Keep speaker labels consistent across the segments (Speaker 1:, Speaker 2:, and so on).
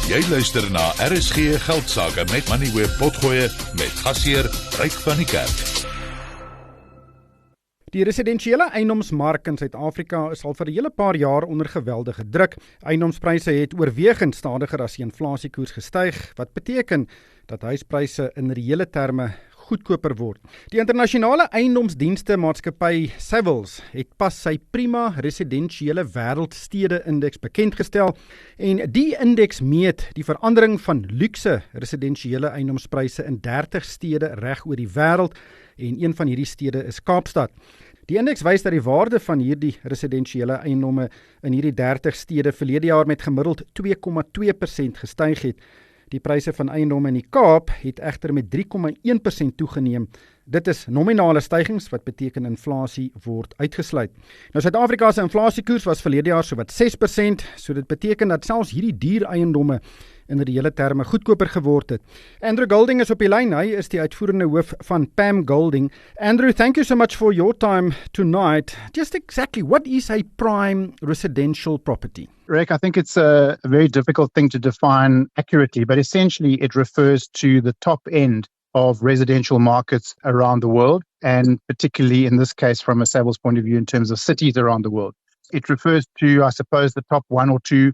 Speaker 1: Jy luister na RSG Geldsaake met Moneyweb potgoeie met gasheer Ryk van die Kerk.
Speaker 2: Die residensiële eiendomsmark in Suid-Afrika is al vir 'n hele paar jaar onder geweldige druk. Eiendomspryse het oorwegend stadiger as die inflasiekoers gestyg, wat beteken dat huispryse in reële terme goedkoper word. Die internasionale eiendomsdienste maatskappy Savills het pas sy prima residensiële wêreldstede-indeks bekendgestel en die indeks meet die verandering van luukse residensiële eiendomspryse in 30 stede reg oor die wêreld en een van hierdie stede is Kaapstad. Die indeks wys dat die waarde van hierdie residensiële eiendomme in hierdie 30 stede verlede jaar met gemiddeld 2,2% gestyg het. Die pryse van eiendomme in die Kaap het egter met 3,1% toegeneem. Dit is nominale stygings wat beteken inflasie word uitgesluit. Nou Suid-Afrika se inflasiekoers was verlede jaar sowat 6%, so dit beteken dat selfs hierdie duur eiendomme in reële terme goedkoper geword het. Andrew Golding is op die lyn. Hy is die uitvoerende hoof van Pam Golding. Andrew, thank you so much for your time tonight. Just exactly, what is a prime residential property?
Speaker 3: Rick, I think it's a very difficult thing to define accurately, but essentially it refers to the top end of residential markets around the world, and particularly in this case from a Savills point of view in terms of cities around the world. It refers to, I suppose, the top 1 or 2%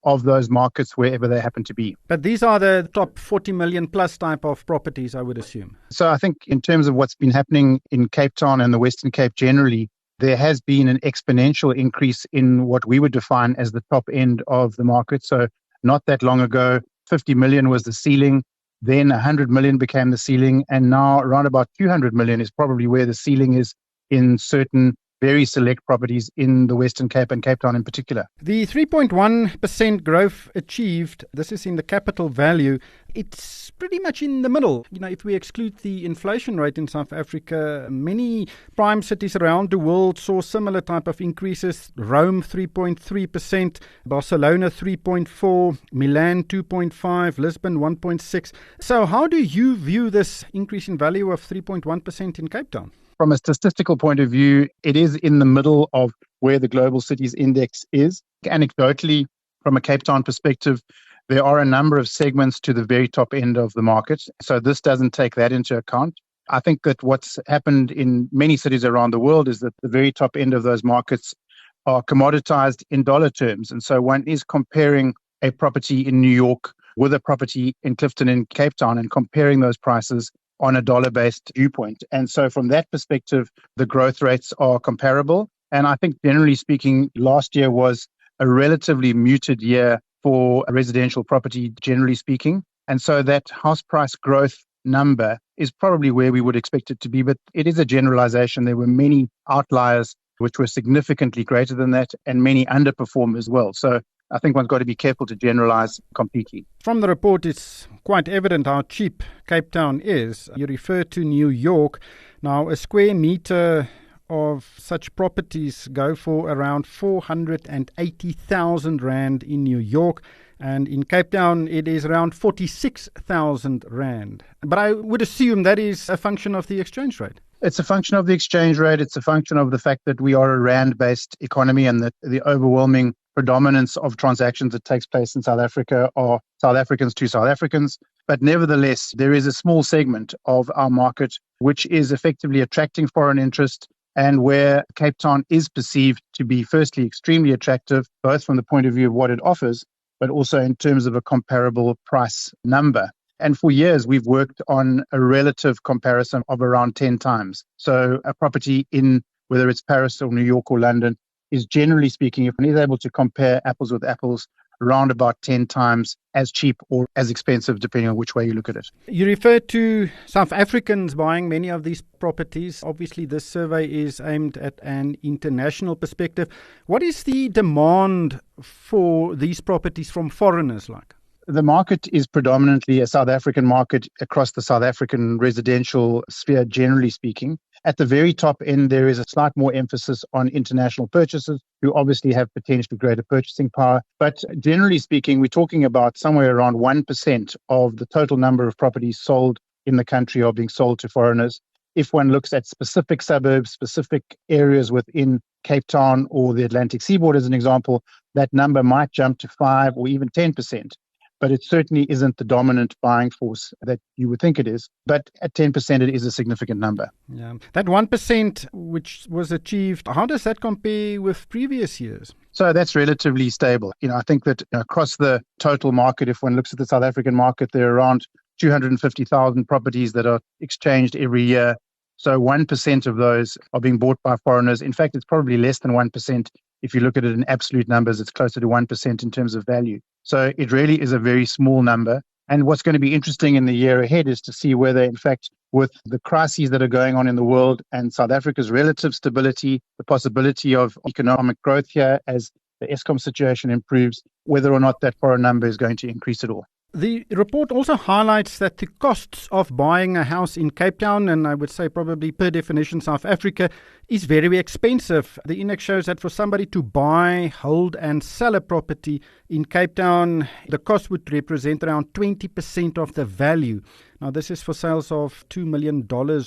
Speaker 3: of those markets wherever they happen to be.
Speaker 2: But these are the top 40 million plus type of properties, I would assume.
Speaker 3: So I think in terms of what's been happening in Cape Town and the Western Cape generally, there has been an exponential increase in what we would define as the top end of the market. So not that long ago, 50 million was the ceiling, then 100 million became the ceiling, and now around about 200 million is probably where the ceiling is in certain very select properties in the Western Cape and Cape Town in particular.
Speaker 2: The 3.1% growth achieved, this is in the capital value, it's pretty much in the middle. You know, if we exclude the inflation rate in South Africa, many prime cities around the world saw similar type of increases. Rome 3.3%, Barcelona 3.4%, Milan 2.5%, Lisbon 1.6%. So how do you view this increase in value of 3.1% in Cape Town?
Speaker 3: From a statistical point of view, it is in the middle of where the Global Cities Index is. Anecdotally, from a Cape Town perspective, there are a number of segments to the very top end of the market. So this doesn't take that into account. I think that what's happened in many cities around the world is that the very top end of those markets are commoditized in dollar terms. And so one is comparing a property in New York with a property in Clifton in Cape Town and comparing those prices on a dollar-based viewpoint. And so from that perspective, the growth rates are comparable. And I think generally speaking, last year was a relatively muted year for a residential property, generally speaking. And so that house price growth number is probably where we would expect it to be. But it is a generalization. There were many outliers which were significantly greater than that and many underperform as well. So I think one's got to be careful to generalize completely.
Speaker 2: From the report, it's quite evident how cheap Cape Town is. You refer to New York. Now, a square meter of such properties go for around 480,000 Rand in New York. And in Cape Town, it is around 46,000 Rand. But I would assume that is a function of the exchange rate.
Speaker 3: It's a function of the exchange rate. It's a function of the fact that we are a Rand-based economy and that the overwhelming predominance of transactions that takes place in South Africa are South Africans to South Africans. But nevertheless, there is a small segment of our market which is effectively attracting foreign interest and where Cape Town is perceived to be firstly extremely attractive, both from the point of view of what it offers, but also in terms of a comparable price number. And for years, we've worked on a relative comparison of around 10 times. So a property in, whether it's Paris or New York or London, is generally speaking, if one is able to compare apples with apples, around about 10 times as cheap or as expensive, depending on which way you look at it.
Speaker 2: You refer to South Africans buying many of these properties. Obviously, this survey is aimed at an international perspective. What is the demand for these properties from foreigners like?
Speaker 3: The market is predominantly a South African market across the South African residential sphere, generally speaking. At the very top end, there is a slight more emphasis on international purchasers who obviously have potentially greater purchasing power. But generally speaking, we're talking about somewhere around 1% of the total number of properties sold in the country are being sold to foreigners. If one looks at specific suburbs, specific areas within Cape Town or the Atlantic seaboard as an example, that number might jump to 5 or even 10%. but it certainly isn't the dominant buying force that you would think it is. But at 10%, it is a significant number.
Speaker 2: Yeah. That 1% which was achieved, how does that compare with previous years?
Speaker 3: So that's relatively stable. I think that across the total market, if one looks at the South African market, there are around 250,000 properties that are exchanged every year. So 1% of those are being bought by foreigners. In fact, it's probably less than 1%. If you look at it in absolute numbers, it's closer to 1% in terms of value. So it really is a very small number. And what's going to be interesting in the year ahead is to see whether, in fact, with the crises that are going on in the world and South Africa's relative stability, the possibility of economic growth here as the Eskom situation improves, whether or not that foreign number is going to increase at all.
Speaker 2: The report also highlights that the costs of buying a house in Cape Town, and I would say probably per definition South Africa, is very expensive. The index shows that for somebody to buy, hold and sell a property in Cape Town, the cost would represent around 20% of the value. Now, this is for sales of $2 million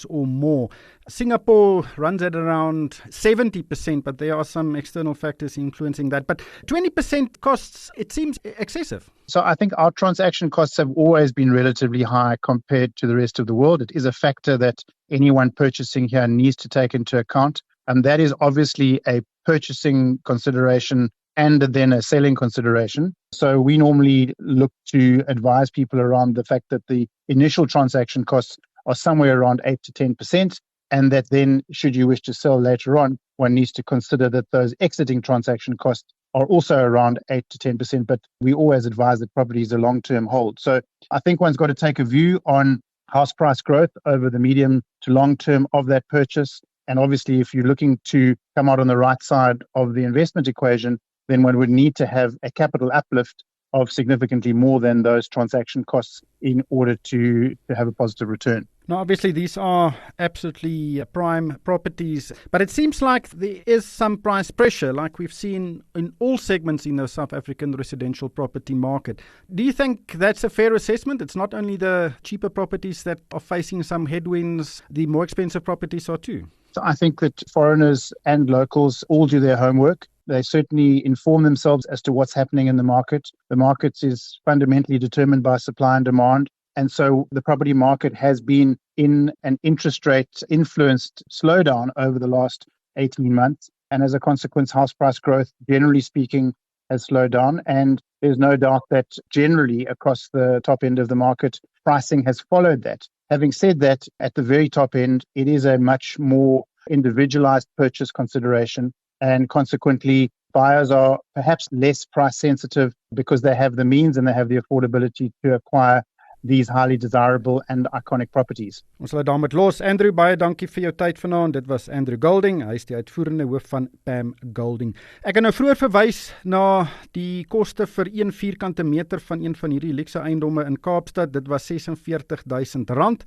Speaker 2: or more. Singapore runs at around 70%, but there are some external factors influencing that. But 20% costs, it seems excessive.
Speaker 3: So I think our transaction costs have always been relatively high compared to the rest of the world. It is a factor that anyone purchasing here needs to take into account. And that is obviously a purchasing consideration and then a selling consideration. So we normally look to advise people around the fact that the initial transaction costs are somewhere around 8 to 10%, and that then, should you wish to sell later on, one needs to consider that those exiting transaction costs are also around 8 to 10%, but we always advise that property is a long-term hold. So I think one's got to take a view on house price growth over the medium to long term of that purchase. And obviously, if you're looking to come out on the right side of the investment equation, then one would need to have a capital uplift of significantly more than those transaction costs in order to have a positive return.
Speaker 2: Now, obviously, these are absolutely prime properties, but it seems like there is some price pressure, like we've seen in all segments in the South African residential property market. Do you think that's a fair assessment? It's not only the cheaper properties that are facing some headwinds, the more expensive properties are too.
Speaker 3: So I think that foreigners and locals all do their homework. They certainly inform themselves as to what's happening in the market. The market is fundamentally determined by supply and demand. And so the property market has been in an interest rate influenced slowdown over the last 18 months. And as a consequence, house price growth, generally speaking, has slowed down. And there's no doubt that generally across the top end of the market, pricing has followed that. Having said that, at the very top end, it is a much more individualized purchase consideration. And consequently, buyers are perhaps less price sensitive because they have the means and they have the affordability to acquire these highly desirable and iconic properties.
Speaker 2: Ons laat daarmee los. Andrew, baie dankie vir jou tyd vanaand. Dit was Andrew Golding. Hy is die uitvoerende hoof van Pam Golding. Ek het nou vroeër verwys na die koste vir 1 vierkante meter van een van hierdie luukse eiendomme in Kaapstad. Dit was R46,000.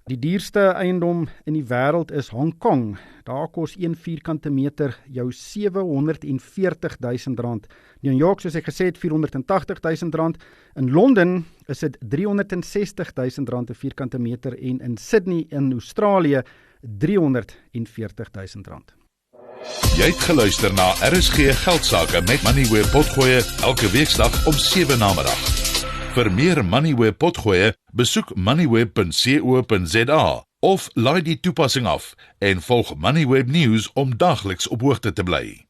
Speaker 2: Die duurste eiendom in die wêreld is Hong Kong. Daar kos 1 vierkante meter jou R740,000. New York, soos ek gesê het, R480,000. In Londen is dit R360,000 'n vierkante meter en in Sydney in Australië R340,000.
Speaker 1: Jy het geluister na RSG Geldsaake met Moneyweb potgoe elke weeksdag om 7 namiddag. Vir meer Moneyweb potgoe, besoek moneyweb.co.za of laai die toepassing af en volg Moneyweb News om dagliks op hoogte te bly.